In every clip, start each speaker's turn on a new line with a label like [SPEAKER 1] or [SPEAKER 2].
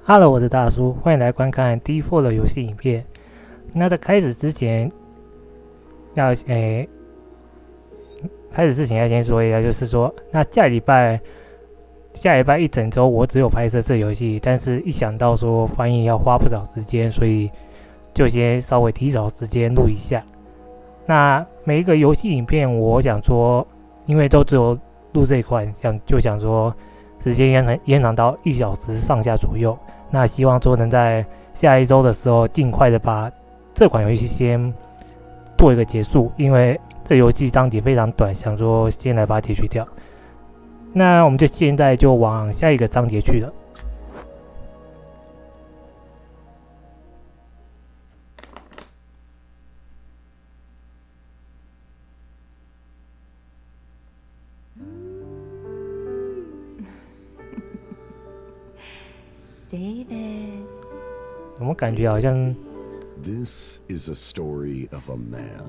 [SPEAKER 1] Hello，我是大叔，欢迎来观看 D4 的游戏影片。那在开始之前，要先说一下，就是说，那下礼拜一整周我只有拍摄这游戏，但是一想到说翻译要花不少时间，所以就先稍微提早时间录一下。那每一个游戏影片，我想说，因为都只有录这一块，就想说时间延长到1小时上下左右。那希望说能在下一周的时候尽快的把这款游戏先做一个结束，因为这游戏章节非常短，想说先来把它结局掉。那我们现在就往下一个章节去了。
[SPEAKER 2] David，
[SPEAKER 1] 我们感觉好像
[SPEAKER 3] This is a story of a man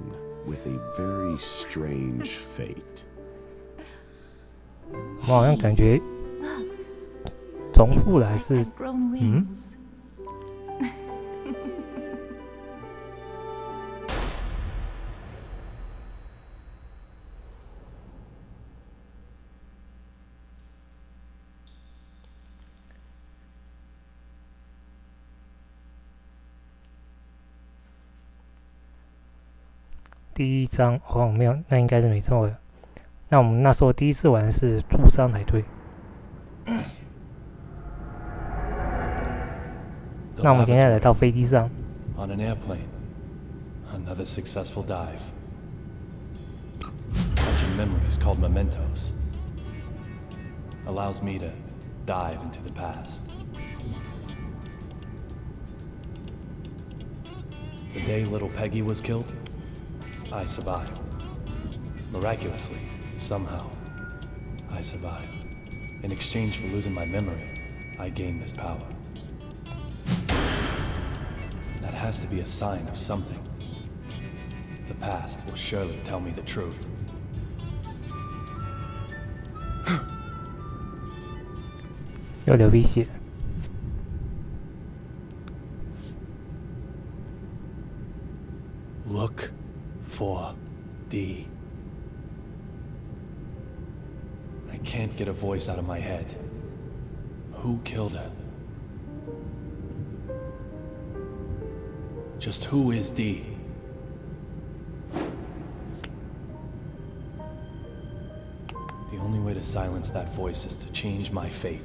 [SPEAKER 3] with a very strange fate.
[SPEAKER 1] 我好像感觉重复了，还是第一章哦，没有，那应该是没错的。那我们那时候第一次玩的是住章才对。那我们现在来到飞机上。
[SPEAKER 4] On an airplane, another successful dive. Catching memories called mementos allows me to dive into the past. The day little Peggy was killed, I survived. Miraculously, somehow, I survived. In exchange for losing my memory, I gained this power. That has to be a sign of something. The past will surely tell me the truth.
[SPEAKER 1] 又流鼻血。
[SPEAKER 4] Look for D. I can't get a voice out of my head. Who killed her? Just who is D? The only way to silence that voice is to change my fate.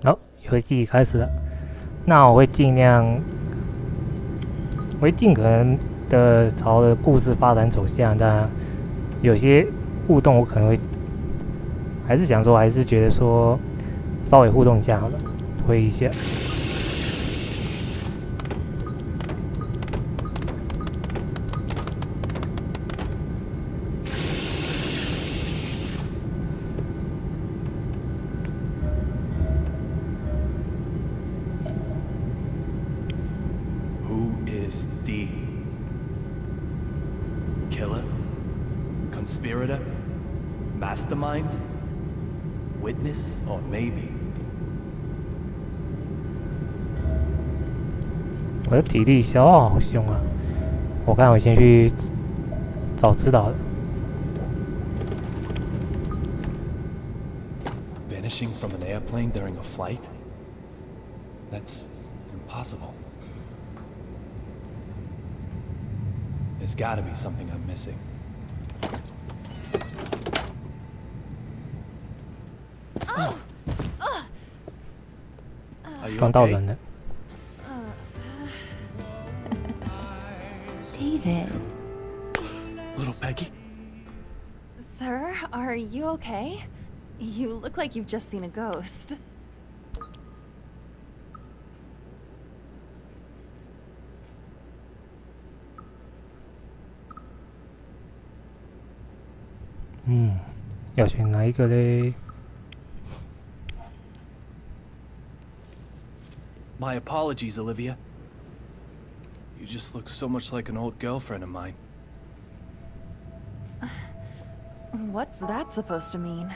[SPEAKER 1] 好，游戏开始了。那我会尽可能的朝着故事发展走向，但有些互动我可能会还是觉得说稍微互动一下好了，推一下。
[SPEAKER 4] D. Killer? Conspirator? Mastermind? Witness? Or maybe?
[SPEAKER 1] 我的体力消耗好凶啊！我看我先去找指导了。
[SPEAKER 4] Vanishing from an airplane during a flight? That's impossible. There's gotta be something I'm missing.
[SPEAKER 1] 撞到人了。
[SPEAKER 2] David.
[SPEAKER 4] Little Peggy?
[SPEAKER 5] Sir, are you okay? You look like you've just seen a ghost.
[SPEAKER 1] Hmm. 要选哪一个嘞？
[SPEAKER 4] My apologies, Olivia. You just look so much like an old girlfriend of mine.
[SPEAKER 5] What's that supposed to mean?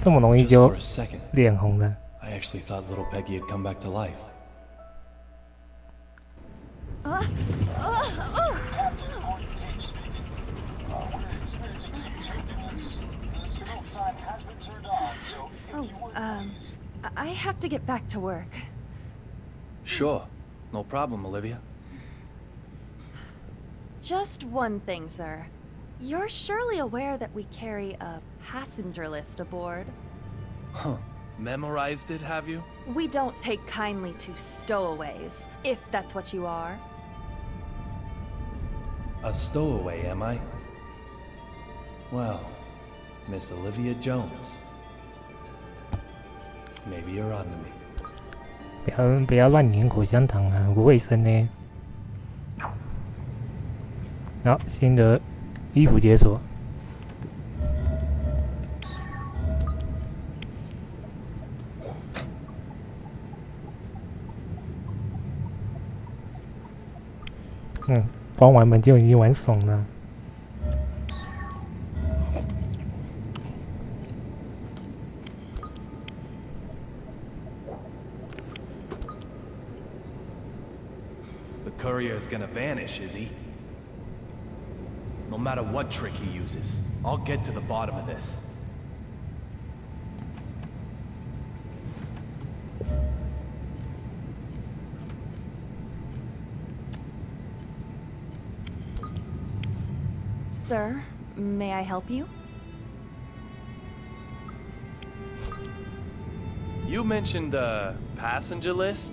[SPEAKER 1] 这么容易
[SPEAKER 4] Just
[SPEAKER 1] 就
[SPEAKER 4] for a second,
[SPEAKER 1] 脸红了。
[SPEAKER 4] I actually thought little Peggy had come back to life.
[SPEAKER 5] I have to get back to work.
[SPEAKER 4] Sure, no problem, Olivia.
[SPEAKER 5] Just one thing, sir. You're surely aware that we carry a passenger list aboard.
[SPEAKER 4] Huh. Memorized it, have you?
[SPEAKER 5] We don't take kindly to stowaways, if that's what you are.
[SPEAKER 4] A stowaway, am I? Well, Miss Olivia Jones. Maybe you're on to me.
[SPEAKER 1] 不要乱粘口香糖啊，不卫生呢。好，新的衣服解锁。关完门就已经玩爽了。
[SPEAKER 4] The courier is gonna vanish, is he? No matter what trick he uses, I'll get to the bottom of this.
[SPEAKER 5] Sir, may I help you?
[SPEAKER 4] You mentioned a passenger list?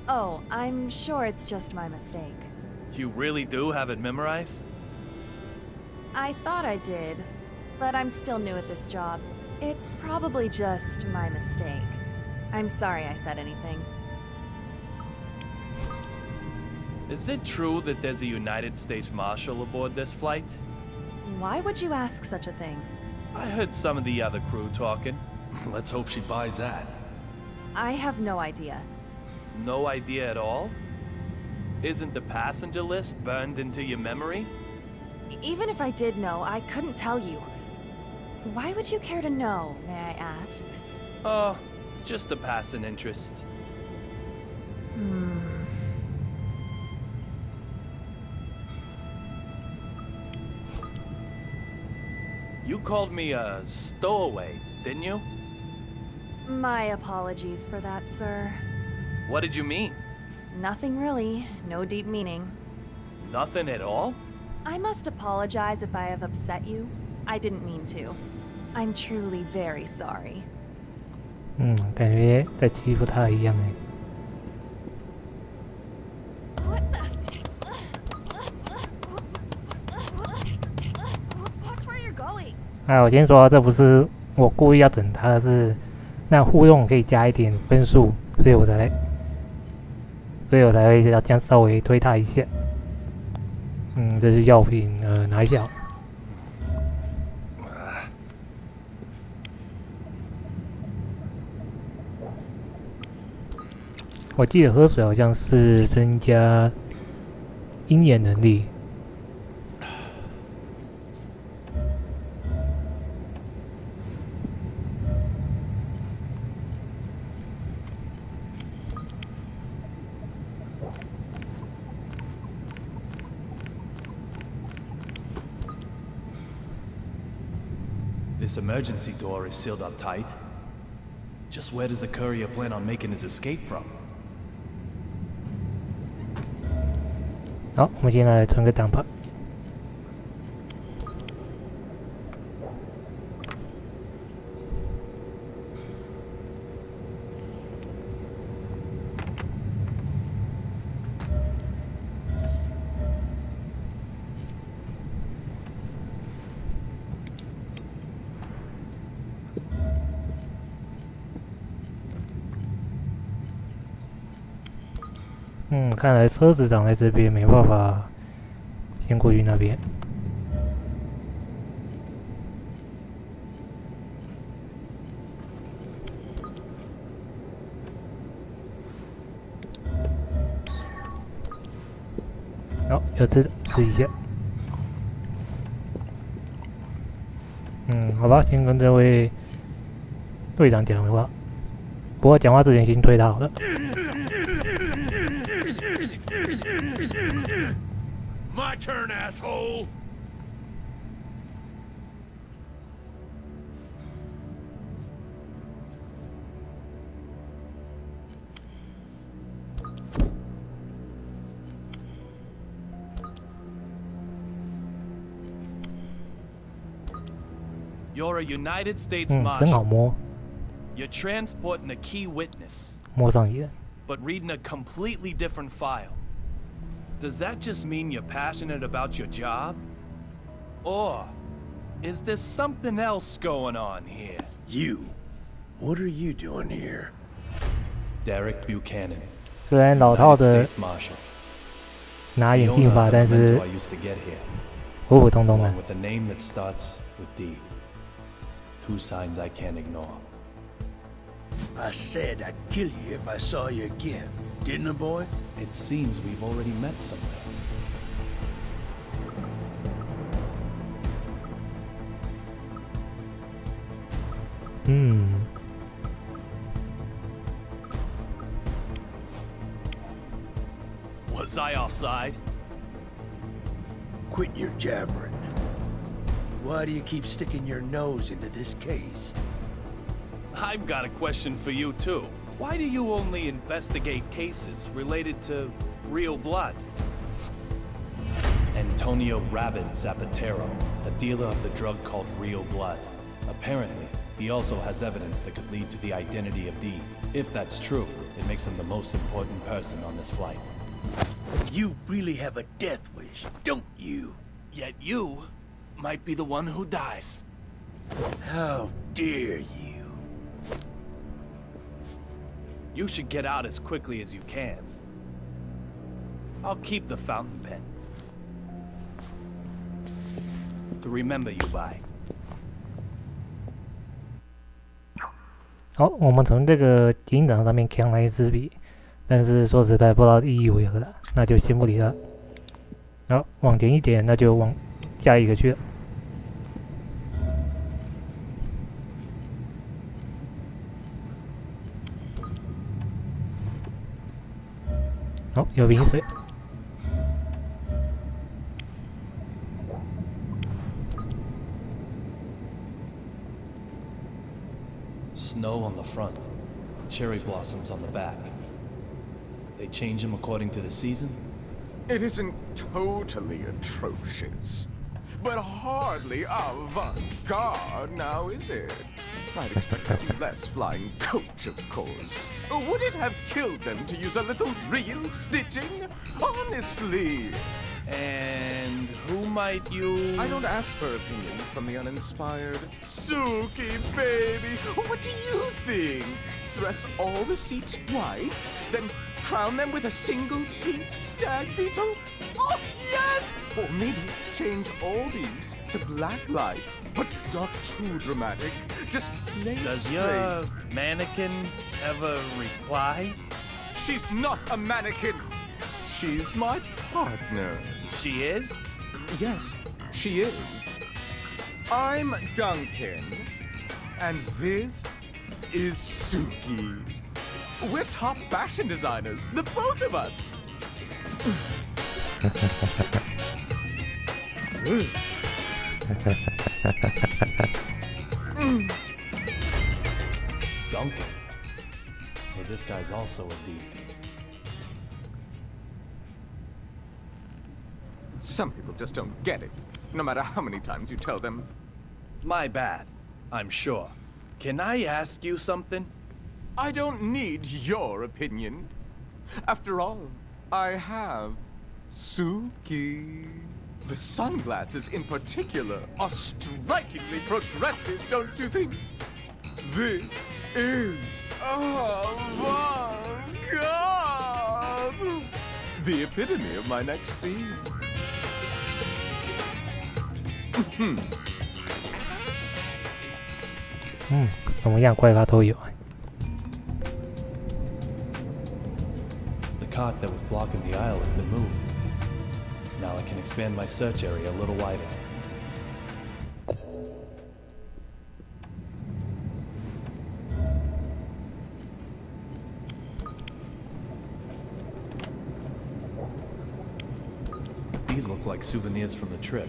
[SPEAKER 5] Oh, I'm sure it's just my mistake.
[SPEAKER 4] You really do have it memorized?
[SPEAKER 5] I thought I did, but I'm still new at this job. It's probably just my mistake. I'm sorry I said anything.
[SPEAKER 4] Is it true that there's a United States Marshal aboard this flight?
[SPEAKER 5] Why would you ask such a thing?
[SPEAKER 4] I heard some of the other crew talking. Let's hope she buys that.
[SPEAKER 5] I have no idea.
[SPEAKER 4] No idea at all? Isn't the passenger list burned into your memory?
[SPEAKER 5] Even if I did know, I couldn't tell you. Why would you care to know, may I ask?
[SPEAKER 4] Oh, just a passing interest. You called me a stowaway, didn't you?
[SPEAKER 5] My apologies for that, sir.
[SPEAKER 4] What did you mean?
[SPEAKER 5] Nothing really. No deep meaning.
[SPEAKER 4] Nothing at all?
[SPEAKER 5] I must apologize if I have upset you. I didn't mean to. I'm truly very sorry.
[SPEAKER 1] 感觉在欺负他一样哎。
[SPEAKER 5] Watch where you're going.
[SPEAKER 1] 我先说，这不是我故意要整他，是那互动可以加一点分数，所以我才会要这样稍微推他一下。这是药品，拿一下。我记得喝水好像是增加鹰眼能力。
[SPEAKER 4] This emergency door is sealed up tight. Just where does the courier plan on making his escape from?
[SPEAKER 1] 好，我们现在来存个档吧。看来车子挡在这边，没办法先过去那边。好，要吃一下。好吧，先跟这位队长讲话。不过讲话之前先推他好了。
[SPEAKER 2] My turn, asshole.
[SPEAKER 4] You're a United States
[SPEAKER 1] 真好
[SPEAKER 4] Marshal.
[SPEAKER 1] 摸，
[SPEAKER 4] You're transporting a key witness,
[SPEAKER 1] 摸上瘾。
[SPEAKER 4] but reading a completely different file. Does that just mean you're passionate about your job? Or is there something else going on here?
[SPEAKER 2] You. What are you doing here?
[SPEAKER 4] Derek Buchanan,
[SPEAKER 1] 虽然老套
[SPEAKER 4] United
[SPEAKER 1] 的
[SPEAKER 4] States Marshal.
[SPEAKER 1] 拿
[SPEAKER 4] The
[SPEAKER 1] 眼
[SPEAKER 4] owner
[SPEAKER 1] 镜
[SPEAKER 4] of
[SPEAKER 1] 吧，
[SPEAKER 4] the
[SPEAKER 1] 但是
[SPEAKER 4] memento I used to get here,
[SPEAKER 1] 普普通通的
[SPEAKER 4] one。with a name that starts with D. Two signs I can't ignore.
[SPEAKER 2] I said I'd kill you if I saw you again. Didn't I, boy?
[SPEAKER 4] It seems we've already met somewhere. Was I offside?
[SPEAKER 2] Quit your jabbering. Why do you keep sticking your nose into this case?
[SPEAKER 4] I've got a question for you, too. Why do you only investigate cases related to real blood? Antonio Rabbit Zapatero, a dealer of the drug called Real Blood. Apparently, he also has evidence that could lead to the identity of D. If that's true, it makes him the most important person on this flight.
[SPEAKER 2] You really have a death wish, don't you?
[SPEAKER 4] Yet you might be the one who dies.
[SPEAKER 2] How dare you?
[SPEAKER 4] You should get out as quickly as you can. I'll keep the fountain pen to remember you by.
[SPEAKER 1] 好，我们从这个警长上面抢来一支笔，但是说实在不知道意义为何了，那就先不理他。好，往前一点，那就往下一个去了。好，有瓶水。
[SPEAKER 4] Snow on the front, cherry blossoms on the back. They change them according to the season?
[SPEAKER 6] It isn't totally atrocious, but hardly avant-garde now, is it? I'd expect a less flying coach, of course. Would it have killed them to use a little real stitching? Honestly.
[SPEAKER 4] And who might you...
[SPEAKER 6] I don't ask for opinions from the uninspired. Suki, baby, what do you think? Dress all the seats white, then crown them with a single pink stag beetle? Oh, yes! Or maybe change all these to black lights, but not too dramatic. Just plain
[SPEAKER 4] Does
[SPEAKER 6] straight.
[SPEAKER 4] your mannequin ever reply?
[SPEAKER 6] She's not a mannequin. She's my partner.
[SPEAKER 4] She is?
[SPEAKER 6] Yes, she is. I'm Duncan, and this is Suki. We're top fashion designers, the both of us.
[SPEAKER 4] Duncan. So this guy's also a D.
[SPEAKER 6] Some people just don't get it, no matter how many times you tell them.
[SPEAKER 4] My bad, I'm sure. Can I ask you something?
[SPEAKER 6] I don't need your opinion. After all, I have Suki. The sunglasses in particular are strikingly progressive, don't you think? This is avant-garde. The epitome of my next theme.
[SPEAKER 1] 怎么样，怪咖都有。
[SPEAKER 4] The cot that was blocking the aisle has been moved. Now I can expand my search area a little wider. These look like souvenirs from the trip.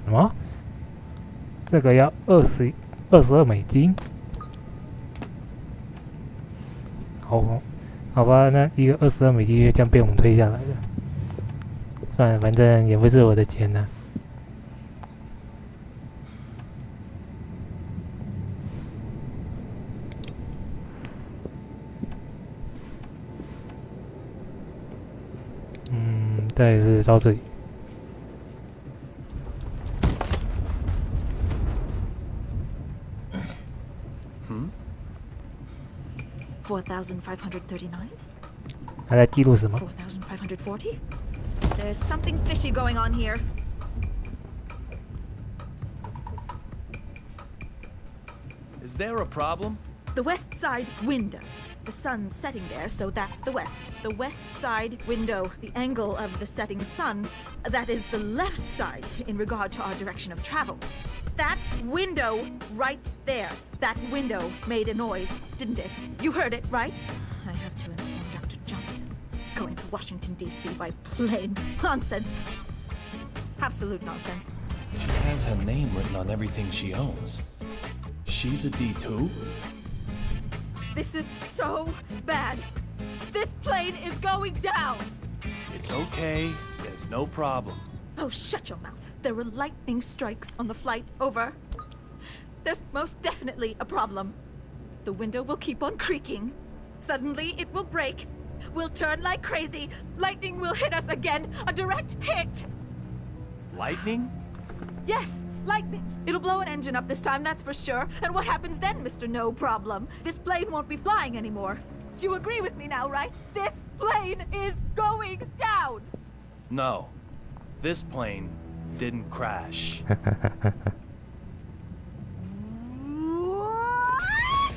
[SPEAKER 1] 什么？这个要22美金？好吧，那一个22美金就这样被我们推下来了。算了，反正也不是我的钱呢。大概是到这里。
[SPEAKER 7] 4,539?
[SPEAKER 1] 他在记录什么？
[SPEAKER 7] 4,540? There's something fishy going on here.
[SPEAKER 4] Is there a problem?
[SPEAKER 7] The west side window. The sun's setting there, so that's the west. The west side window, the angle of the setting sun, that is the left side in regard to our direction of travel. That window right there, that window made a noise, didn't it? You heard it, right? I have to inform Dr. Johnson. Going to Washington, D.C. by plane. Nonsense. Absolute nonsense.
[SPEAKER 4] She has her name written on everything she owns. She's a D2?
[SPEAKER 7] This is so bad. This plane is going down.
[SPEAKER 4] It's okay. There's no problem.
[SPEAKER 7] Oh, shut your mouth. There were lightning strikes on the flight over. There's most definitely a problem. The window will keep on creaking. Suddenly, it will break. We'll turn like crazy. Lightning will hit us again. A direct hit.
[SPEAKER 4] Lightning?
[SPEAKER 7] Yes, lightning. It'll blow an engine up this time, that's for sure. And what happens then, Mr. No Problem? This plane won't be flying anymore. You agree with me now, right? This plane is going down!
[SPEAKER 4] No. This plane didn't crash.
[SPEAKER 7] What?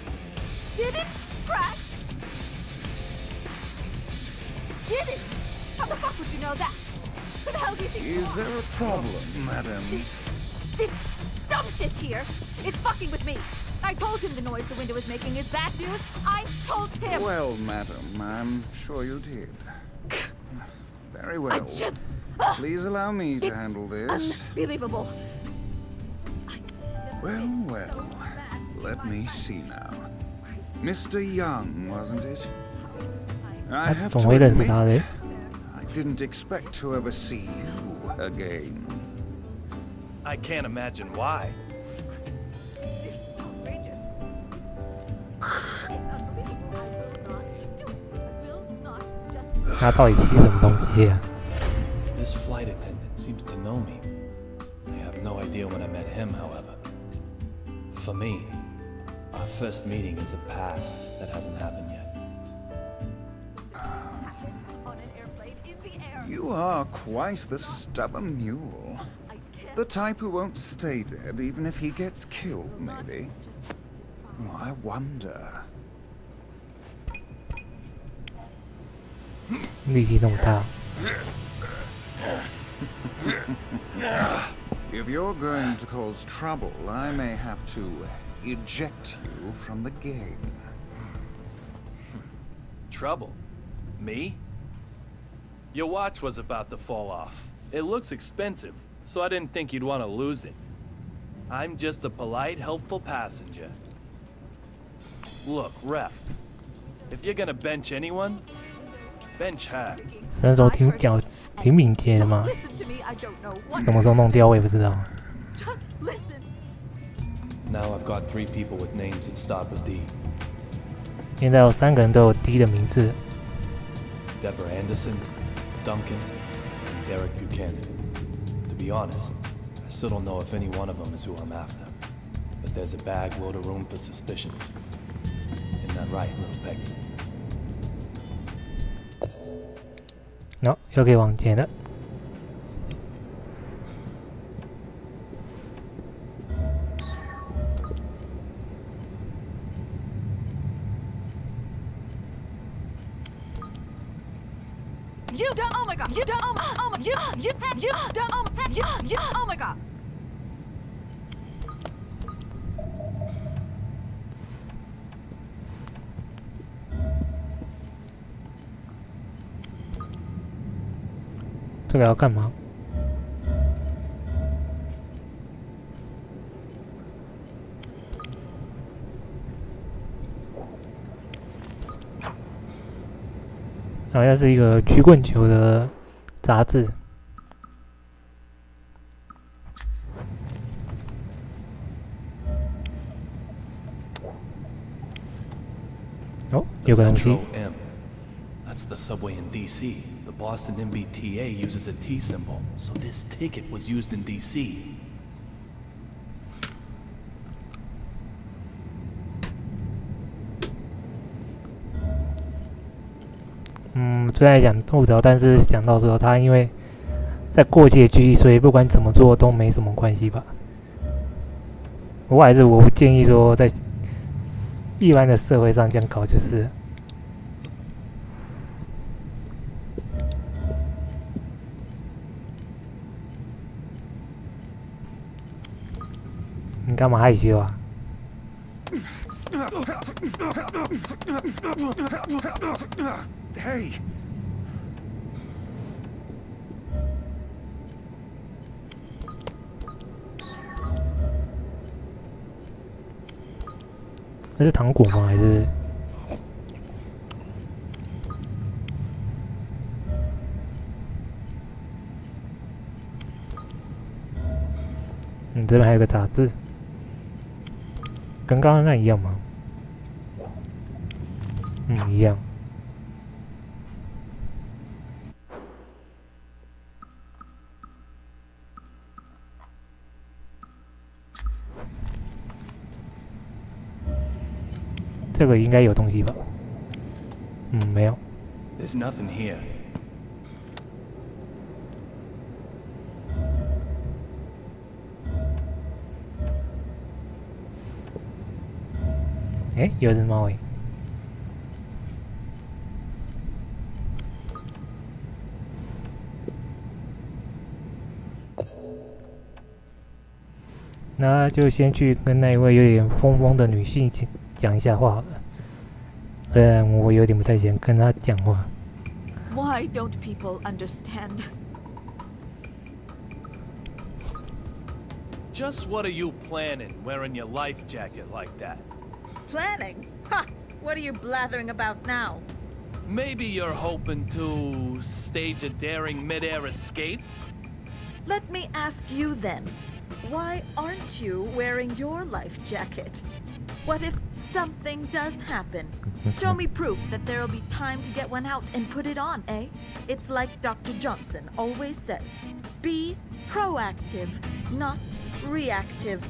[SPEAKER 7] Did it crash? Did it? How the fuck would you know that? Who the hell do you think you
[SPEAKER 2] Is
[SPEAKER 7] are?
[SPEAKER 2] there a problem, madam?
[SPEAKER 7] This dumb shit here is fucking with me. I told him the noise the window is making is bad news. I told him.
[SPEAKER 2] Well, madam, I'm sure you did. Very well.
[SPEAKER 7] I just...
[SPEAKER 2] Please allow me to
[SPEAKER 7] It's
[SPEAKER 2] handle this.
[SPEAKER 7] Unbelievable.
[SPEAKER 2] Well, let me see now. Mr. Young, wasn't it? I have
[SPEAKER 1] 总
[SPEAKER 2] to
[SPEAKER 1] 会认识他
[SPEAKER 2] admit,
[SPEAKER 1] 的。
[SPEAKER 2] I didn't expect to ever see you again.
[SPEAKER 4] I can't imagine why.
[SPEAKER 7] Outrageous. It's unbelievable. I will not just...
[SPEAKER 1] 他到底吸什么东西啊？
[SPEAKER 4] This flight attendant seems to know me. I have no idea when I met him, however. For me, our first meeting is a past that hasn't happened yet.
[SPEAKER 7] On an airplane in the air.
[SPEAKER 2] You are quite the stubborn mule.
[SPEAKER 7] I can't
[SPEAKER 2] The type who won't stay dead even if he gets killed, maybe. Oh, I wonder.
[SPEAKER 1] 力气那么大，
[SPEAKER 2] If you're going to cause trouble, I may have to eject you from the game.
[SPEAKER 4] Trouble? Me? Your watch was about to fall off. It looks expensive, so I didn't think you'd want to lose it. I'm just a polite, helpful passenger. Look, Ref, if you're gonna bench anyone, bench her.
[SPEAKER 1] 身手挺敏捷的嘛，
[SPEAKER 7] listen to me. I don't know what.
[SPEAKER 1] 什么时候弄掉我也不知道。
[SPEAKER 7] Just listen.
[SPEAKER 4] Now I've got 3 people with names that start with D.
[SPEAKER 1] 现在有3个人都有 D 的名字，
[SPEAKER 4] Deborah Anderson, Duncan, and Derek Buchanan. To be honest, I still don't know if any one of them is who I'm after. But there's a bag load of room for suspicion. Isn't that right, little Peggy?
[SPEAKER 1] 喏、又可以往前了。
[SPEAKER 7] You don't. Oh my god. You don't. Oh my. You don't. Oh my. You. Oh my god.
[SPEAKER 1] 这个要干嘛？好像是一个曲棍球的杂志。哦，有个东西。
[SPEAKER 4] That's the subway in DC. The Boston MBTA uses a T symbol, so this ticket was used in DC.
[SPEAKER 1] 虽然想吐槽，但是想到说他因为在过街区，所以不管怎么做都没什么关系吧。我还是不建议说在一般的社会上这样搞，就是。 你干嘛害羞啊？Hey. 这是糖果吗？还是？这边还有个杂志。 跟刚刚那一样吗？一样。这个应该有东西吧？没有。
[SPEAKER 4] There's nothing here.
[SPEAKER 1] 有只猫那就先去跟那一位有点疯疯的女性讲一下话好了。虽然我有点不太想跟她讲话。
[SPEAKER 7] Why don't people understand?
[SPEAKER 4] Just what are you planning, wearing your life jacket like that?
[SPEAKER 7] Planning? Ha! What are you blathering about now?
[SPEAKER 4] Maybe you're hoping to stage a daring mid-air escape?
[SPEAKER 7] Let me ask you then. Why aren't you wearing your life jacket? What if something does happen? Show me proof that there'll be time to get one out and put it on, eh? It's like Dr. Johnson always says. Be proactive, not reactive.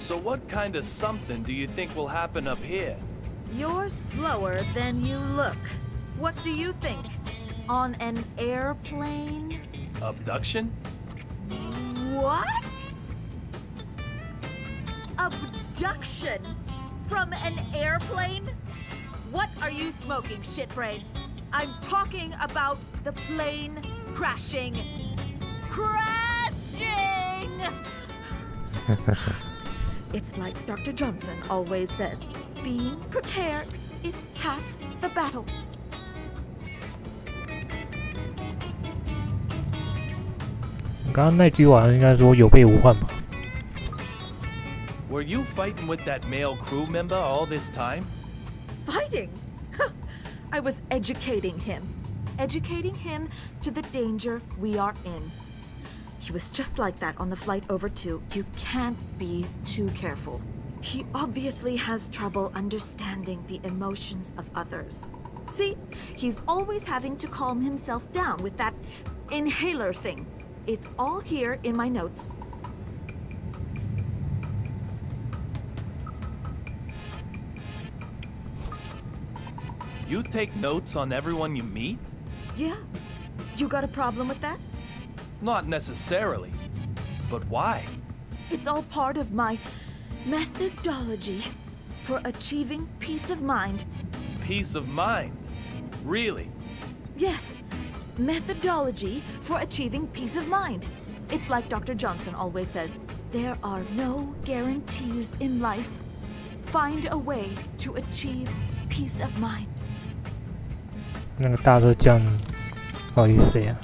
[SPEAKER 4] So what kind of something do you think will happen up here?
[SPEAKER 7] You're slower than you look. What do you think? On an airplane?
[SPEAKER 4] Abduction?
[SPEAKER 7] What? Abduction? From an airplane? What are you smoking, shitbrain? I'm talking about the plane crashing. Crashing! It's like Dr. Johnson always says, being prepared is half the battle.
[SPEAKER 1] 刚刚那句话应该说有备无患吧。
[SPEAKER 4] Were you fighting with that male crew member all this time?
[SPEAKER 7] Fighting? I was educating him. Educating him to the danger we are in. He was just like that on the flight over too. You can't be too careful. He obviously has trouble understanding the emotions of others. See, he's always having to calm himself down with that inhaler thing. It's all here in my notes.
[SPEAKER 4] You take notes on everyone you meet?
[SPEAKER 7] Yeah. You got a problem with that?
[SPEAKER 4] Not necessarily. But why?
[SPEAKER 7] It's all part of my methodology for achieving peace of mind.
[SPEAKER 4] Peace of mind? Really?
[SPEAKER 7] Yes. Methodology for achieving peace of mind. It's like Dr. Johnson always says, there are no guarantees in life. find a way to achieve peace of mind.
[SPEAKER 1] 那个大热酱到底是谁啊？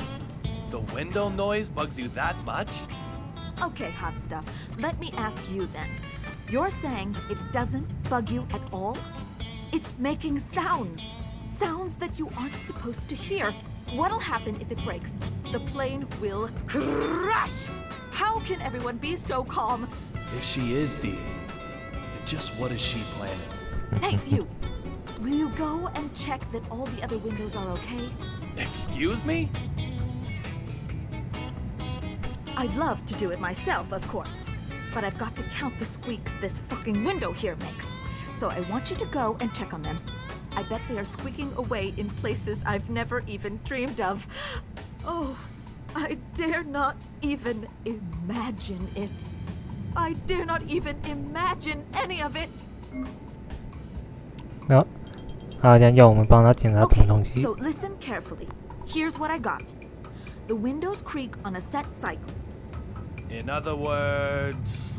[SPEAKER 4] The window noise bugs you that much?
[SPEAKER 7] Okay, hot stuff. Let me ask you then. You're saying it doesn't bug you at all? It's making sounds. Sounds that you aren't supposed to hear. What'll happen if it breaks? The plane will crash! How can everyone be so calm?
[SPEAKER 4] If she is Dee, then just what is she planning?
[SPEAKER 7] Hey, you. Will you go and check that all the other windows are okay?
[SPEAKER 4] Excuse me?
[SPEAKER 7] I'd love to do it myself, of course. But I've got to count the squeaks this fucking window here makes. So I want you to go and check on them. I bet they are squeaking away in places I've never even dreamed of. Oh, I dare not even imagine it. I dare not even imagine any of it.
[SPEAKER 1] 那他好像要我们帮他检查什么东
[SPEAKER 7] Okay,
[SPEAKER 1] 西。
[SPEAKER 7] so listen carefully. Here's what I got. The windows creak on a set cycle.
[SPEAKER 4] In other words...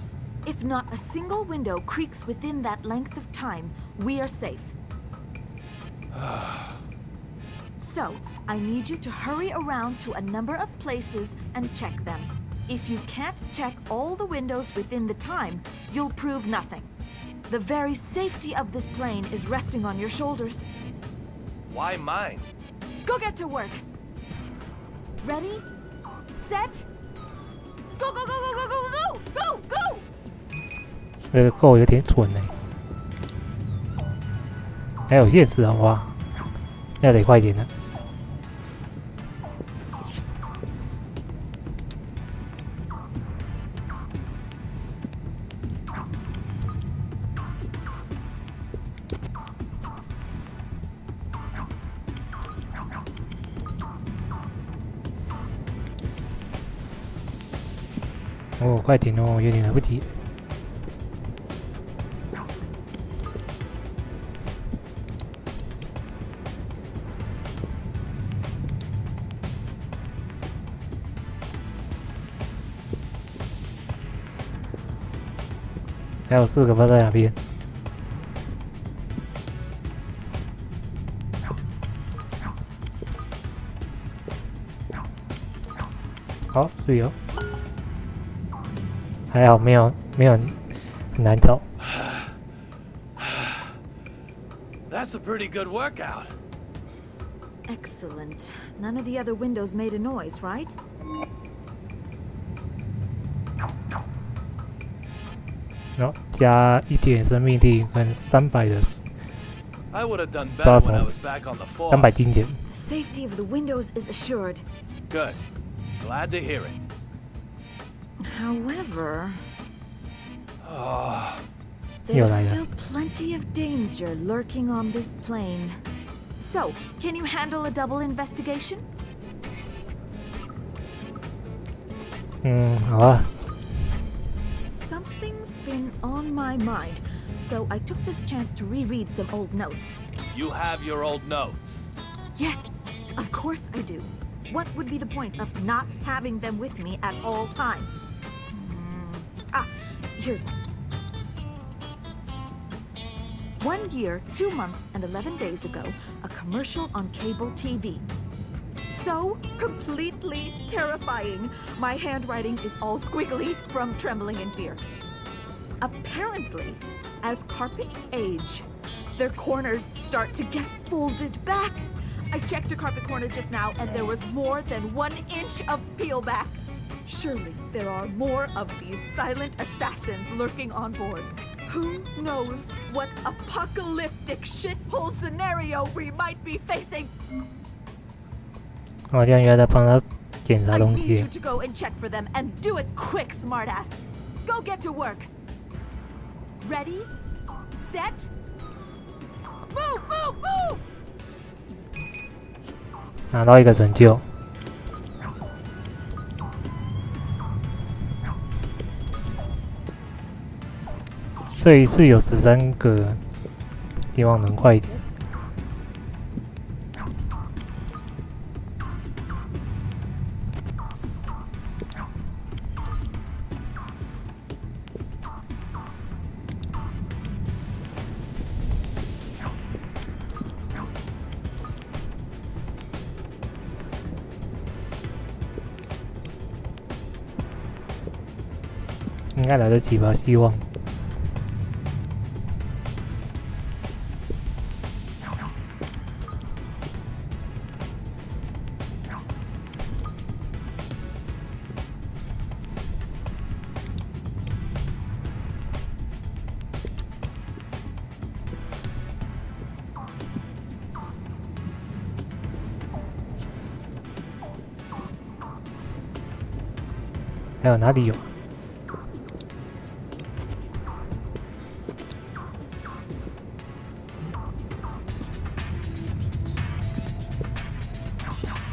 [SPEAKER 7] If not a single window creaks within that length of time, we are safe. So, I need you to hurry around to a number of places and check them. If you can't check all the windows within the time, you'll prove nothing. The very safety of this plane is resting on your shoulders.
[SPEAKER 4] Why mine?
[SPEAKER 7] Go get to work. Ready? Set? Go, go, go, go, go, go, go, go, go!
[SPEAKER 1] 这个够有点蠢哎，还有限制好不好？那得快一点了。哦，快点哦，有点来不及。还有4个分在哪边？好，注意哦。还好没有很难找。
[SPEAKER 4] That's a pretty good workout.
[SPEAKER 7] Excellent. None of the other windows made a noise, right?
[SPEAKER 1] 然后加1点生命力跟300的
[SPEAKER 4] I would have done
[SPEAKER 1] 不知道
[SPEAKER 4] better
[SPEAKER 1] 什
[SPEAKER 4] when
[SPEAKER 1] 么
[SPEAKER 4] I was back on the force.
[SPEAKER 1] 300金钱。
[SPEAKER 7] The safety of the windows is assured.
[SPEAKER 4] Good. Glad to hear it.
[SPEAKER 7] However,
[SPEAKER 4] Oh,
[SPEAKER 1] Yo,
[SPEAKER 7] there's
[SPEAKER 1] Lila.
[SPEAKER 7] still plenty of danger lurking on this plane. So, can you handle a double investigation?
[SPEAKER 1] 好啊。
[SPEAKER 7] Something's been on my mind, so I took this chance to reread some old notes.
[SPEAKER 4] you have your old notes.
[SPEAKER 7] Yes, of course I do. What would be the point of not having them with me at all times? Here's one. 1 year, 2 months, and 11 days ago, a commercial on cable TV. So completely terrifying. My handwriting is all squiggly from trembling in fear. Apparently, as carpets age, their corners start to get folded back. I checked a carpet corner just now, and there was more than 1 inch of peel back. Surely there are more of these silent assassins lurking on board. Who knows what apocalyptic shithole scenario we might be facing?
[SPEAKER 1] 好像应该在帮他检查
[SPEAKER 7] I
[SPEAKER 1] 东
[SPEAKER 7] need
[SPEAKER 1] 西
[SPEAKER 7] you。to go and check for them, and do it quick, smartass. Go get to work. Ready? Set? Move, move, move!
[SPEAKER 1] 拿到一个拯救。这一次有13个，希望能快一点。应该来得及吧？希望。还有哪里有？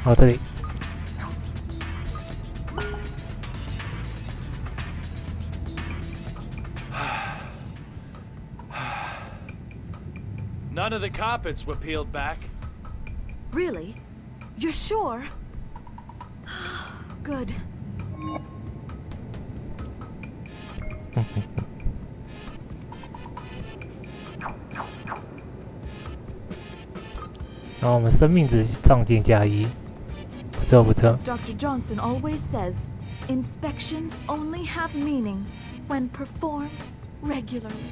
[SPEAKER 1] 哦，这里。
[SPEAKER 4] None of the carpets were peeled back.
[SPEAKER 7] Really? You're sure? Good.
[SPEAKER 1] 然后我们生命值上进加1，不错不错。
[SPEAKER 7] As Dr. Johnson always says, inspections only have meaning when performed regularly.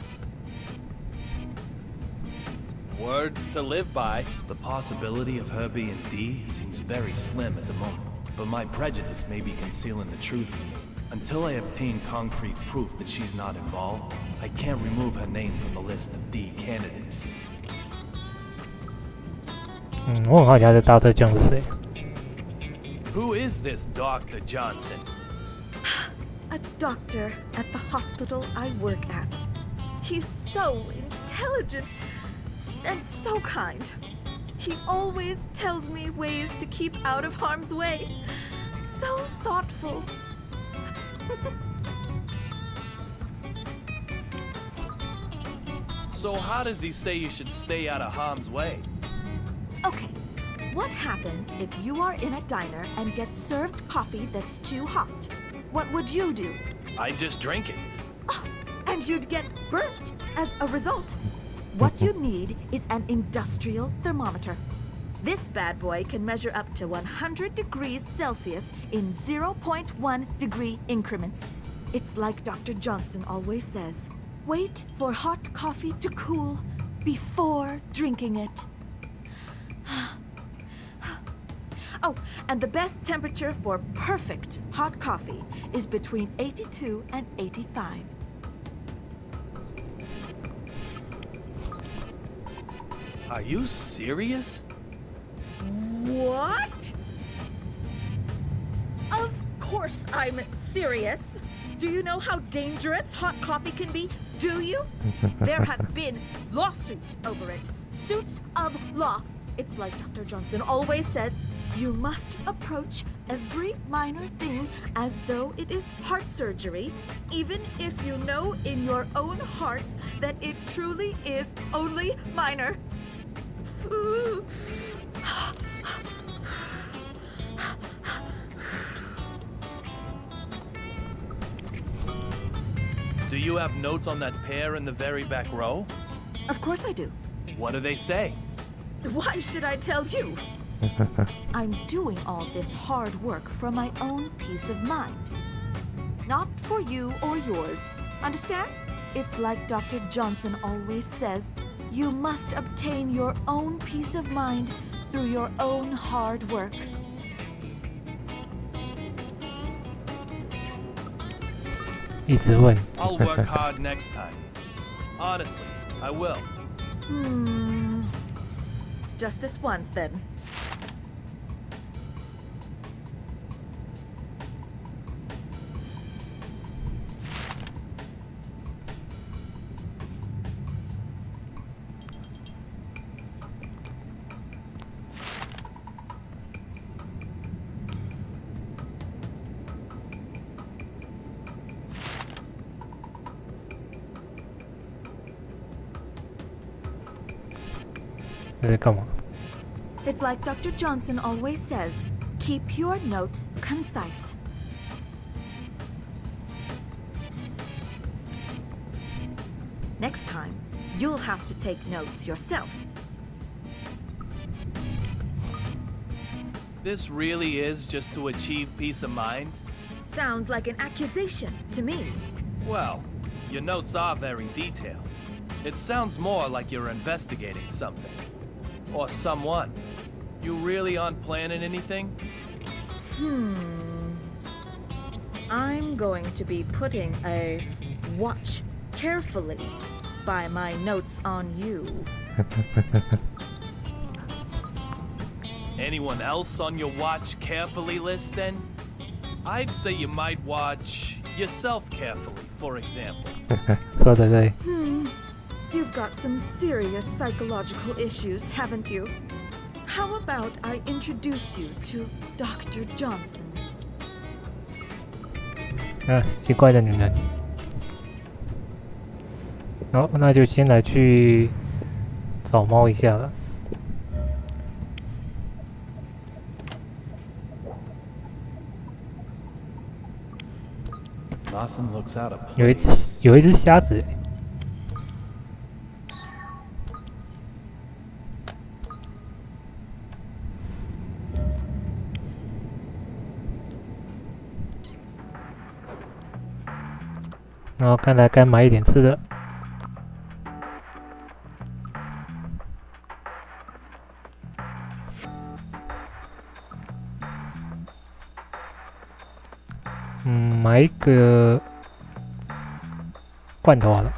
[SPEAKER 4] Words to live by. The possibility of her being D seems very slim at the moment, but my prejudice may be concealing the truth from me. Until I obtain concrete proof that she's not involved, I can't remove her name from the list of D candidates.
[SPEAKER 1] 我很好奇他的Dr. John 是谁。
[SPEAKER 4] Who is this Dr. Johnson?
[SPEAKER 7] A doctor at the hospital I work at. He's so intelligent and so kind. He always tells me ways to keep out of harm's way. So thoughtful.
[SPEAKER 4] So how does he say you should stay out of harm's way?
[SPEAKER 7] Okay, what happens if you are in a diner and get served coffee that's too hot? What would you do?
[SPEAKER 4] I just drink it.
[SPEAKER 7] Oh, and you'd get burnt as a result. What you need is an industrial thermometer. This bad boy can measure up to 100 degrees Celsius in 0.1 degree increments. It's like Dr. Johnson always says, wait for hot coffee to cool before drinking it. Oh, and the best temperature for perfect hot coffee is between 82 and 85.
[SPEAKER 4] Are you serious?
[SPEAKER 7] What? Of course I'm serious. Do you know how dangerous hot coffee can be? Do you? There have been lawsuits over it. Suits of law. It's like Dr. Johnson always says, you must approach every minor thing as though it is heart surgery, even if you know in your own heart that it truly is only minor.
[SPEAKER 4] Do you have notes on that pair in the very back row?
[SPEAKER 7] Of course I do.
[SPEAKER 4] What do they say?
[SPEAKER 7] Why should I tell you? I'm doing all this hard work for my own peace of mind. Not for you or yours. Understand? It's like Dr. Johnson always says, you must obtain your own peace of mind through your own hard work.
[SPEAKER 1] 一直问。
[SPEAKER 4] I'll work hard next time. Honestly, I will.
[SPEAKER 7] Just this once, then. It's like Dr. Johnson always says, keep your notes concise. Next time, you'll have to take notes yourself.
[SPEAKER 4] This really is just to achieve peace of mind?
[SPEAKER 7] Sounds like an accusation to me.
[SPEAKER 4] Well, your notes are very detailed. It sounds more like you're investigating something. Or someone. You really aren't planning anything?
[SPEAKER 7] I'm going to be putting a watch carefully by my notes on you.
[SPEAKER 4] Anyone else on your watch carefully list then? I'd say you might watch yourself carefully, for example.
[SPEAKER 1] 说得对。
[SPEAKER 7] You've got some serious psychological issues, haven't you? How about I introduce you to Dr. Johnson?
[SPEAKER 1] 奇怪的女人。好，那就先来去找猫一下吧。
[SPEAKER 4] Nothing looks out of place.
[SPEAKER 1] 有一只瞎子。然后看来该买一点吃的。买一个罐头好了。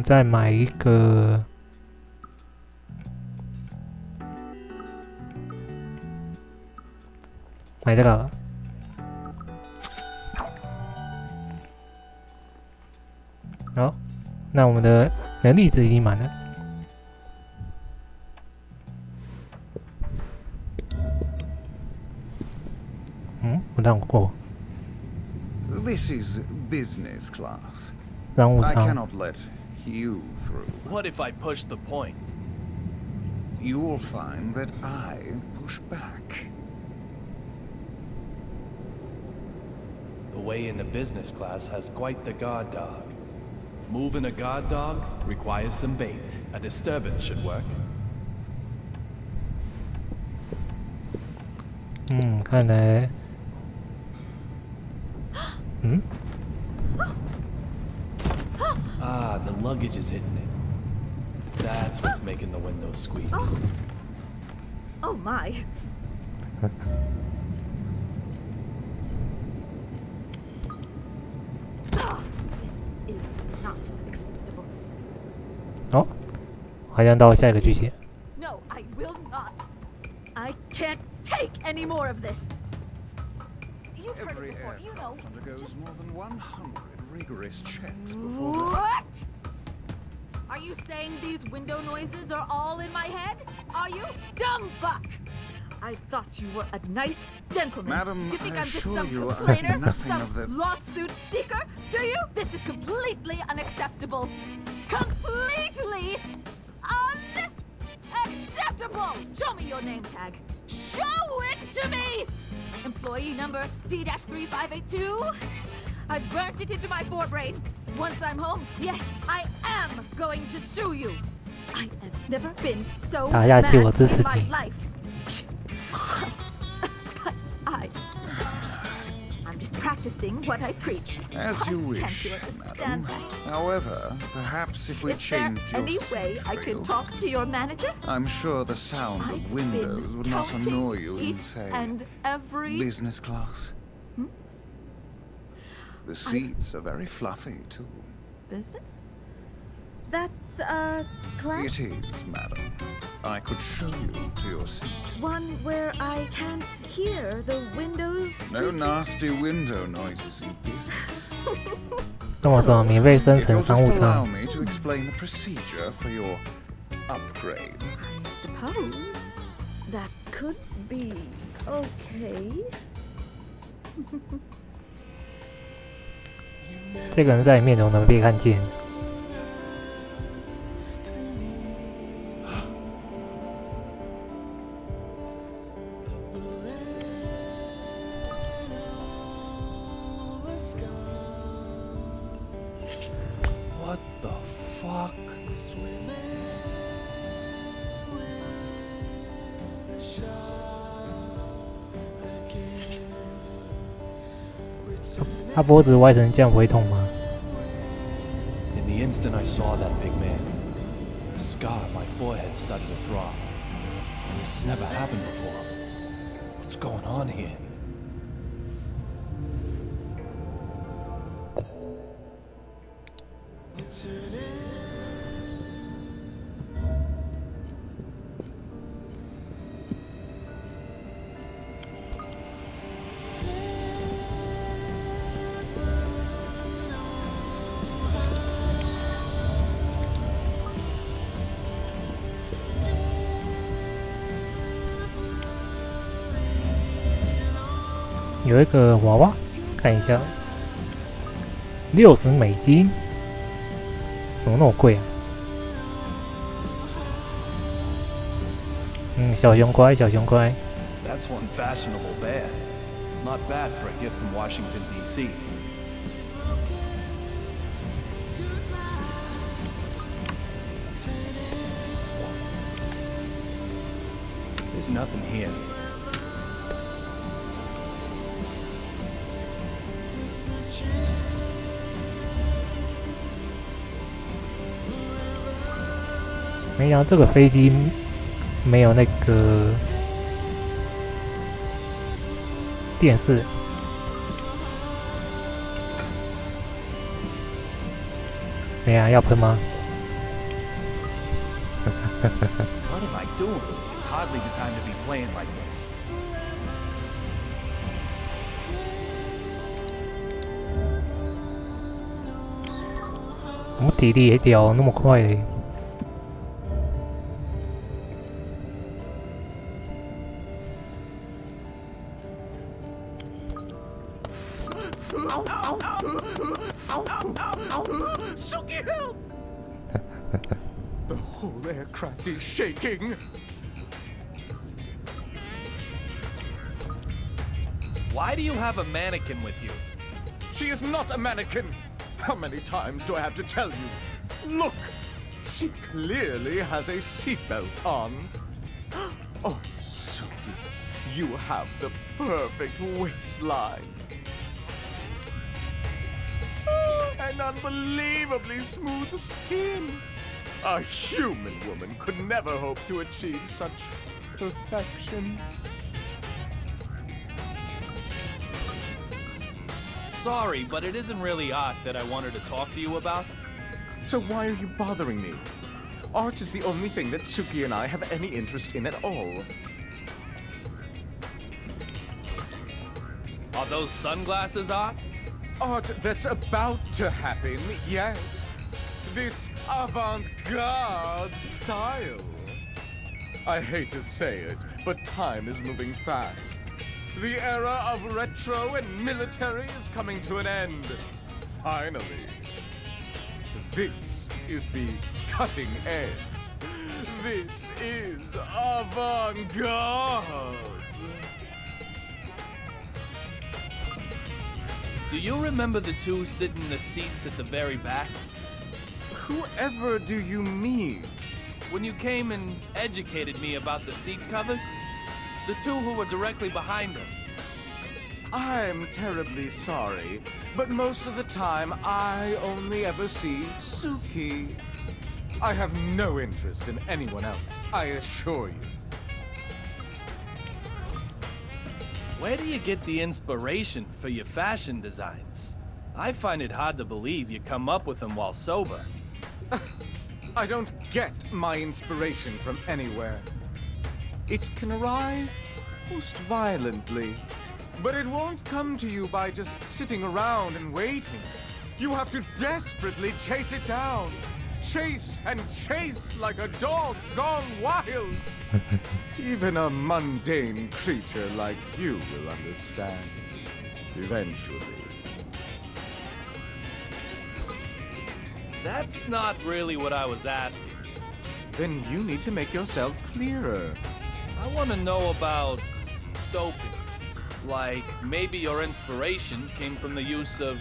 [SPEAKER 1] 再买一个买这个。好，那我们的能力值已经满了。我让过。
[SPEAKER 2] This is business class.
[SPEAKER 1] 商务
[SPEAKER 2] I
[SPEAKER 1] 舱。
[SPEAKER 2] cannot let you through.
[SPEAKER 4] What if I push the point?
[SPEAKER 2] You will find that I push back.
[SPEAKER 4] The way into business class has quite the guard dog. Moving a guard dog requires some bait. A disturbance should work.
[SPEAKER 1] 看来，Ah,
[SPEAKER 4] the luggage is hitting it. That's what's making the windows squeak.
[SPEAKER 7] Oh my. This is not acceptable.
[SPEAKER 1] 哦，好像到下一个剧情。
[SPEAKER 7] No, I will not. I can't take any more of this. You've heard
[SPEAKER 2] Every
[SPEAKER 7] it before, you know.
[SPEAKER 2] aircraft undergoes more than 100 rigorous checks before
[SPEAKER 7] What? Are you saying these window noises are all in my head? Are you? Dumb fuck! I thought you were a nice gentleman.
[SPEAKER 2] Madam,
[SPEAKER 7] you think
[SPEAKER 2] I
[SPEAKER 7] I'm just
[SPEAKER 2] assure
[SPEAKER 7] some
[SPEAKER 2] you I have
[SPEAKER 7] complainer,
[SPEAKER 2] nothing
[SPEAKER 7] some
[SPEAKER 2] of the-
[SPEAKER 7] lawsuit seeker? Do you? This is completely unacceptable. Completely unacceptable! Show me your name tag. Show it to me! Employee number D-3582. I've burnt it into my forebrain. Once I'm home, yes, I am going to sue you. I have never been so
[SPEAKER 1] 打下
[SPEAKER 7] mad
[SPEAKER 1] 去我支持
[SPEAKER 7] in my
[SPEAKER 1] 你。
[SPEAKER 7] life. But I'm just practicing what I preach.
[SPEAKER 2] As
[SPEAKER 7] Why
[SPEAKER 2] you
[SPEAKER 7] can't
[SPEAKER 2] wish,
[SPEAKER 7] you understand
[SPEAKER 2] madam.
[SPEAKER 7] that?
[SPEAKER 2] However, perhaps if we
[SPEAKER 7] Is there
[SPEAKER 2] change your
[SPEAKER 7] any way I
[SPEAKER 2] seat
[SPEAKER 7] can
[SPEAKER 2] feel,
[SPEAKER 7] talk to your manager?
[SPEAKER 2] I'm sure the sound
[SPEAKER 7] I've
[SPEAKER 2] of windows
[SPEAKER 7] been
[SPEAKER 2] would not
[SPEAKER 7] counting
[SPEAKER 2] annoy you in,
[SPEAKER 7] each
[SPEAKER 2] say,
[SPEAKER 7] and every
[SPEAKER 2] business class. The seats are very fluffy, too.
[SPEAKER 7] business. That's class.
[SPEAKER 2] It is, madam. I could show you to your seat.
[SPEAKER 7] One where I can't hear the windows.
[SPEAKER 2] No
[SPEAKER 7] creaking.
[SPEAKER 2] nasty window noises in business.
[SPEAKER 1] 跟我说免费生
[SPEAKER 2] If
[SPEAKER 1] 成
[SPEAKER 2] you'll
[SPEAKER 1] 商务
[SPEAKER 2] just allow
[SPEAKER 1] 舱。
[SPEAKER 2] me to explain the procedure for your upgrade.
[SPEAKER 7] I suppose that could be okay.
[SPEAKER 1] 这个人在里面怎么能被看见？
[SPEAKER 4] What the stuck.
[SPEAKER 1] 他脖子歪成这样不会痛吗？
[SPEAKER 4] In the instant I saw that big man, the scar on my forehead started to throb. It's never happened before. What's going on here?
[SPEAKER 1] 有一个娃娃，看一下，$60，怎么那么贵啊？小熊乖，小熊乖。
[SPEAKER 4] That's one fashionable bad. Not bad for a gift from Washington, D.C. There's nothing here.
[SPEAKER 1] 没想到这个飞机没有那个电视。怎样？要喷吗？
[SPEAKER 4] What am I doing? It's hardly the time to be playing like this.
[SPEAKER 1] 我体力也掉那么快嘞。
[SPEAKER 6] Suki, help! The whole aircraft is shaking.
[SPEAKER 4] Why do you have a mannequin with you?
[SPEAKER 6] She is not a mannequin. How many times do I have to tell you? Look, she clearly has a seatbelt on. Oh, Suki, you have the perfect waistline. An unbelievably smooth skin. A human woman could never hope to achieve such perfection.
[SPEAKER 4] Sorry, but it isn't really art that I wanted to talk to you about.
[SPEAKER 6] So why are you bothering me? Art is the only thing that Suki and I have any interest in at all.
[SPEAKER 4] Are those sunglasses art?
[SPEAKER 6] Art that's about to happen, yes. This avant-garde style. I hate to say it, but time is moving fast. The era of retro and military is coming to an end. Finally. This is the cutting edge. This is avant-garde.
[SPEAKER 4] Do you remember the two sitting in the seats at the very back?
[SPEAKER 6] Whoever do you mean?
[SPEAKER 4] When you came and educated me about the seat covers? The two who were directly behind us.
[SPEAKER 6] I'm terribly sorry, but most of the time I only ever see Suki. I have no interest in anyone else, I assure you.
[SPEAKER 4] Where do you get the inspiration for your fashion designs? I find it hard to believe you come up with them while sober.
[SPEAKER 6] I don't get my inspiration from anywhere. It can arrive most violently, but it won't come to you by just sitting around and waiting. You have to desperately chase it down. Chase and chase like a dog gone wild. Even a mundane creature like you will understand. Eventually.
[SPEAKER 4] That's not really what I was asking.
[SPEAKER 6] Then you need to make yourself clearer.
[SPEAKER 4] I want to know about doping. Like, maybe your inspiration came from the use of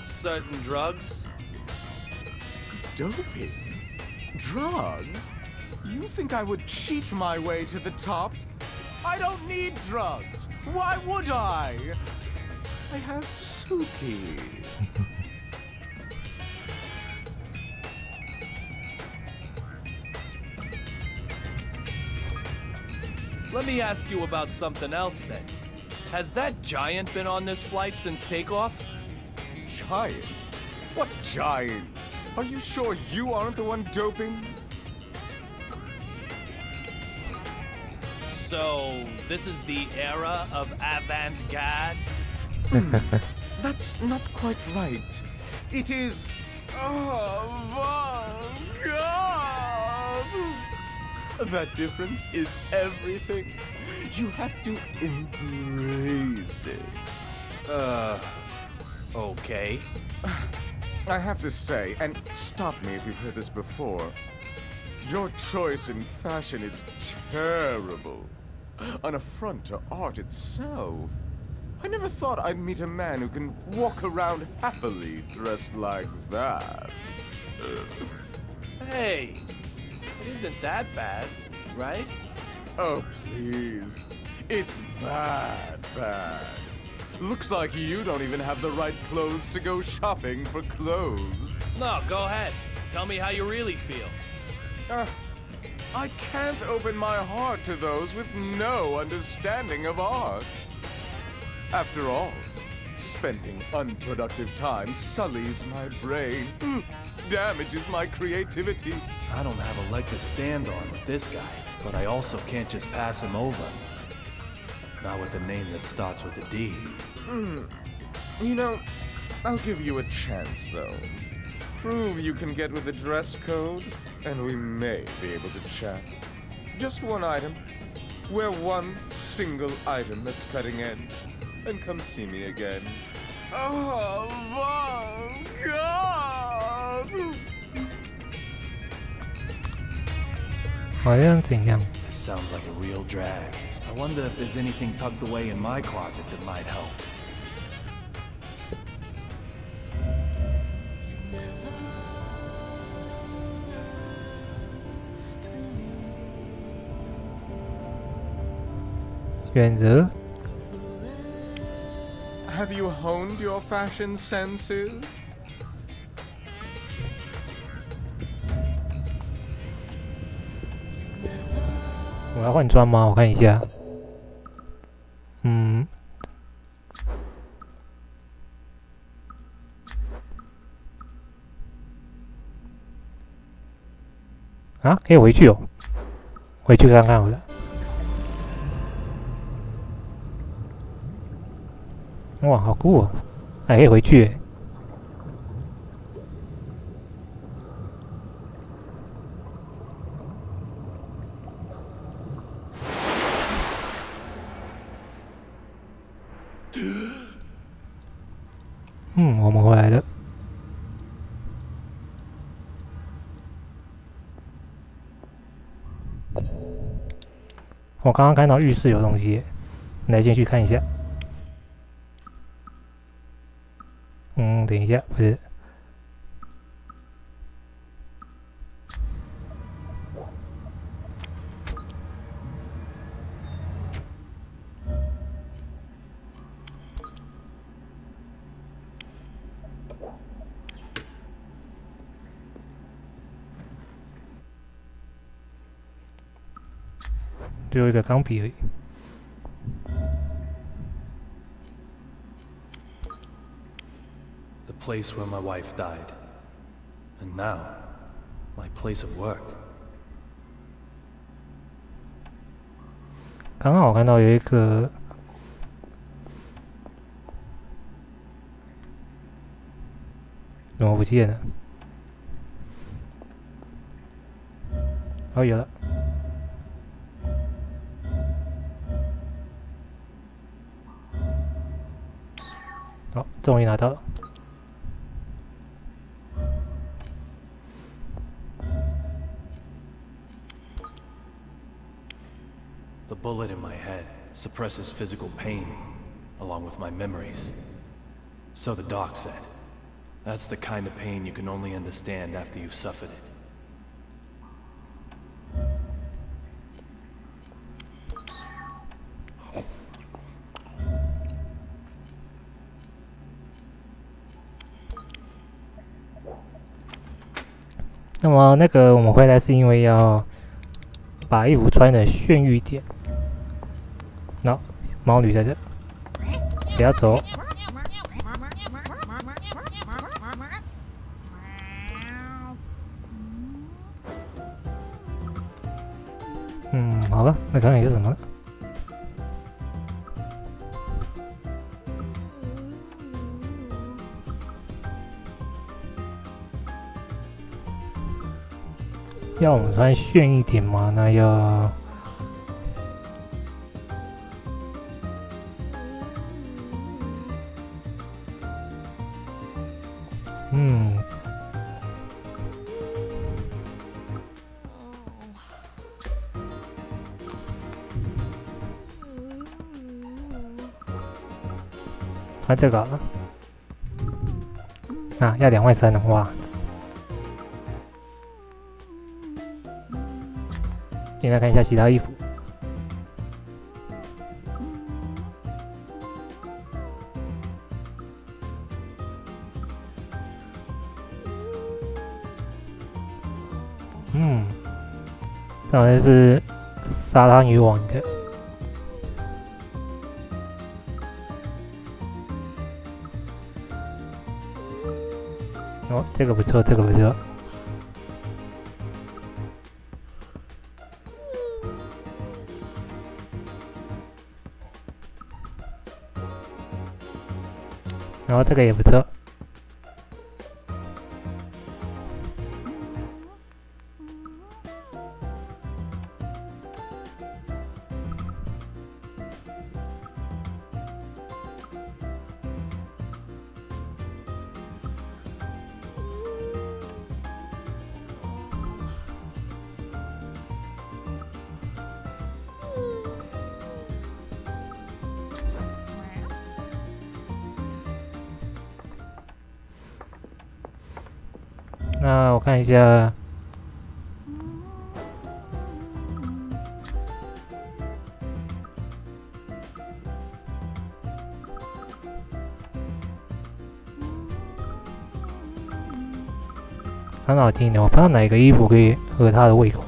[SPEAKER 4] certain drugs?
[SPEAKER 6] Doping? Drugs? You think I would cheat my way to the top? I don't need drugs. Why would I? I have Suki.
[SPEAKER 4] Let me ask you about something else then. Has that giant been on this flight since takeoff?
[SPEAKER 6] Giant? What giant? Are you sure you aren't the one doping?
[SPEAKER 4] So, this is the era of avant-garde?
[SPEAKER 6] That's not quite right. It is avant-garde. That difference is everything. You have to embrace it.
[SPEAKER 4] Okay.
[SPEAKER 6] I have to say, and stop me if you've heard this before, your choice in fashion is terrible. An affront to art itself. I never thought I'd meet a man who can walk around happily dressed like that.
[SPEAKER 4] Hey, it isn't that bad, right?
[SPEAKER 6] Oh, please. It's that bad. Looks like you don't even have the right clothes to go shopping for clothes.
[SPEAKER 4] No, go ahead. Tell me how you really feel.
[SPEAKER 6] I can't open my heart to those with no understanding of art. After all, spending unproductive time sullies my brain, damages my creativity.
[SPEAKER 4] I don't have a leg to stand on with this guy, but I also can't just pass him over. Not with a name that starts with a D.
[SPEAKER 6] You know, I'll give you a chance, though. Prove you can get with the dress code, and we may be able to chat. Just one item. Wear one single item that's cutting edge, and come see me again. Oh, my God!
[SPEAKER 1] 好像怎样？
[SPEAKER 4] This sounds like a real drag. I wonder if there's anything tucked away in my closet that might help.
[SPEAKER 1] 选择
[SPEAKER 6] Have you honed your fashion senses?
[SPEAKER 1] 我要换装吗？我看一下。啊，可以回去哦，回去看看好了。哇，好酷哦！还可以回去耶。我们回来了。我刚刚看到浴室有东西，来先去看一下。等一下，不是。只有一个钢笔而已。
[SPEAKER 4] The place where my wife died. And now, my place of work.
[SPEAKER 1] 刚刚我看到有一个怎么不见了？哦，有了。好，终于拿到了。
[SPEAKER 4] The bullet in my head suppresses physical pain, along with my memories. So the doc said. That's the kind of pain you can only understand after you've suffered it.
[SPEAKER 1] 那么那个我们回来是因为要把衣服穿的炫玉一点。那猫女在这，不要走。好吧，那看看有什么了。要我们穿炫一点吗？那要穿这个啊，要23000的话。现在看一下其他衣服。这好像是沙滩渔网的。哦，这个不错，这个不错。然后这个也不错。那我看一下，很好听的，我不知道哪个衣服可以合他的胃口。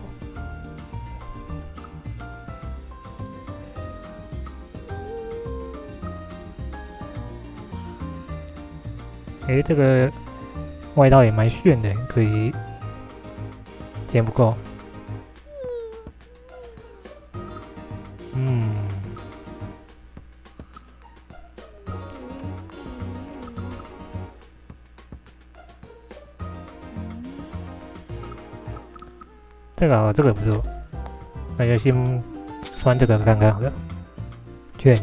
[SPEAKER 1] 这个外套也蛮炫的，可惜钱不够。这个好，这个不错，那就先穿这个看看好了。卷。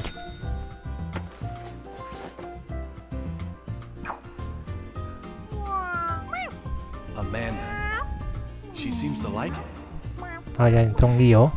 [SPEAKER 4] She seems to like it.
[SPEAKER 1] 好像很中立哦。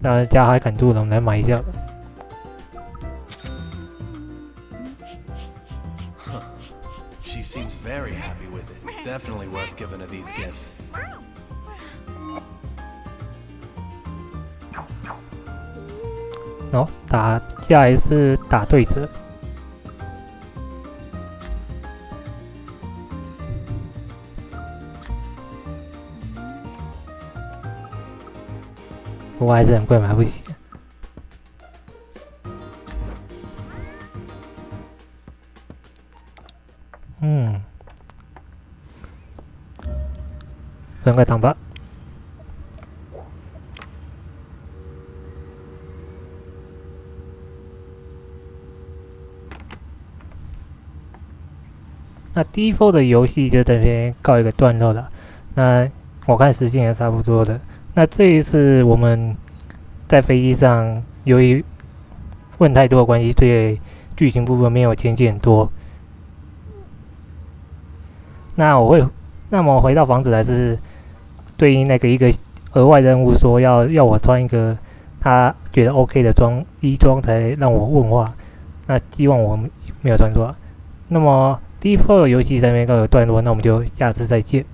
[SPEAKER 1] 那家还敢度的，我们来买一下吧。
[SPEAKER 4] She seems very happy with it. Definitely worth giving her these gifts.
[SPEAKER 1] 哦，打架还是打对折？不过还是很贵，买不起。分个糖吧。那第一波的游戏就这边告一个段落了。那我看时间也差不多的。那这一次我们在飞机上，由于问太多的关系，对剧情部分没有前进很多。那么回到房子，还是对应那个一个额外任务，说要我穿一个他觉得 OK 的衣装才让我问话。那希望我没有穿错。那么第一波的游戏在那边告一个段落，那我们就下次再见。